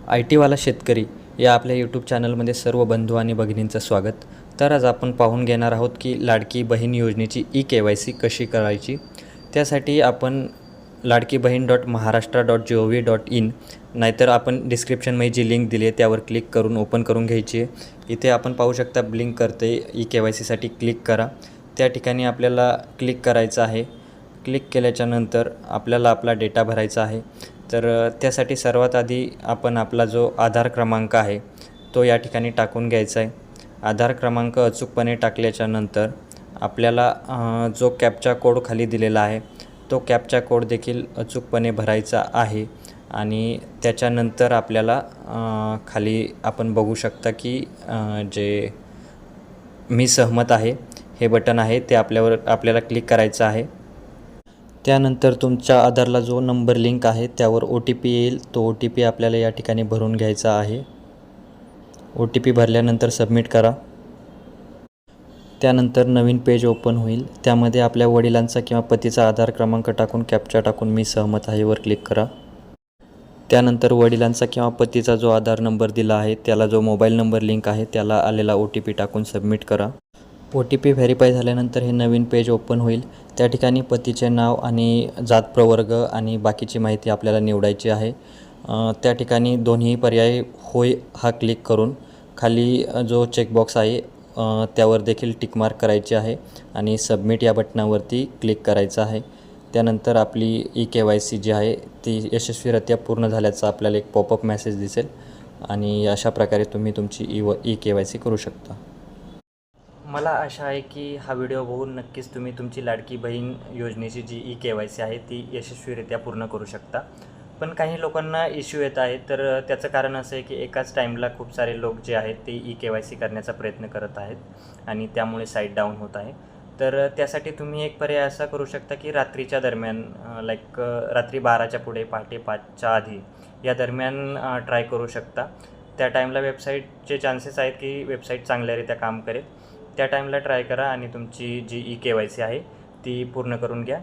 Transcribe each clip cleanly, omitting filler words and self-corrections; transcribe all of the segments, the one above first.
I टीवाला शेतकरी या आपल्या यूट्यूब चॅनलमध्ये सर्व बंधू आणि भगिनींचं स्वागत. तर आज आपण पाहून घेणार आहोत की लाडकी बहीण योजनेची KYC कशी करायची. त्यासाठी आपण ladkibaheen.maharashtra.gov.in नाहीतर आपण डिस्क्रिप्शनमध्ये जी लिंक दिली आहे त्यावर क्लिक करून ओपन करून घ्यायची आहे. इथे आपण पाहू शकता ब्लिंक करते KYCसाठी क्लिक करा. त्या ठिकाणी आपल्याला क्लिक करायचं आहे. क्लिक केल्याच्यानंतर आपल्याला आपला डेटा भरायचा आहे. तर त्यासाठी सर्वात आधी आपण आपला जो आधार क्रमांक आहे तो या ठिकाणी टाकून घ्यायचा आहे. आधार क्रमांक अचूकपणे टाकल्याच्यानंतर आपल्याला जो कॅप्चा कोड खाली दिलेला आहे तो कॅप्चा कोड देखील अचूकपणे भरायचा आहे. आणि त्याच्यानंतर आपल्याला खाली आपण बघू शकता की जे मी सहमत आहे हे बटन आहे ते आपल्याला क्लिक करायचं आहे. त्यानंतर तुमच्या आधारला जो नंबर लिंक आहे त्यावर OTP येईल. तो OTP आपल्याला या ठिकाणी भरून घ्यायचा आहे. OTP भरल्यानंतर सबमिट करा. त्यानंतर नवीन पेज ओपन होईल. त्यामध्ये आपल्या वडिलांचा किंवा पतीचा आधार क्रमांक टाकून कॅप्चा टाकून मी सहमत आहे वर क्लिक करा. त्यानंतर वडिलांचा किंवा पतीचा जो आधार नंबर दिला आहे त्याला जो मोबाईल नंबर लिंक आहे त्याला आलेला OTP टाकून सबमिट करा. OTP व्हेरीफाय झाल्यानंतर हे नवीन पेज ओपन होईल. त्या ठिकाणी पतीचे नाव आणि जात प्रवर्ग आणि बाकीची माहिती आपल्याला निवडायची आहे. त्या ठिकाणी दोन्ही पर्याय होय हा क्लिक करून खाली जो चेकबॉक्स आहे त्यावर देखील टिक मार्क करायची आहे आणि सबमिट या बटनावरती क्लिक करायचं आहे. त्यानंतर आपली KYC जी आहे ती यशस्वीरित्या पूर्ण झाल्याचा आपल्याला एक पॉपअप मेसेज दिसेल आणि अशा प्रकारे तुम्ही तुमची KYC करू शकता. मला आशा आहे की हा व्हिडिओ बघून नक्कीच तुम्ही तुमची लाडकी बहीण योजनेची जी KYC आहे ती यशस्वीरित्या पूर्ण करू शकता. पण काही लोकांना इश्यू येत आहे. तर त्याचं कारण असं आहे की एकाच टाईमला खूप सारे लोक जे आहेत ते KYC करण्याचा प्रयत्न करत आहेत आणि त्यामुळे साईट डाऊन होत आहे. तर त्यासाठी तुम्ही एक पर्याय असा करू शकता की रात्रीच्या दरम्यान रात्री 12च्या पुढे पहाटे 5च्या आधी या दरम्यान ट्राय करू शकता. त्या टाईमला वेबसाईटचे चान्सेस आहेत की वेबसाईट चांगल्यारीत्या काम करेल. त्या टाईमला ट्राय करा आणि तुमची जी KYC आहे ती पूर्ण करून घ्या.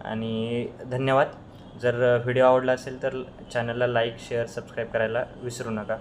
आणि धन्यवाद. जर व्हिडिओ आवडला असेल तर चॅनलला लाईक शेअर सबस्क्राईब करायला विसरू नका.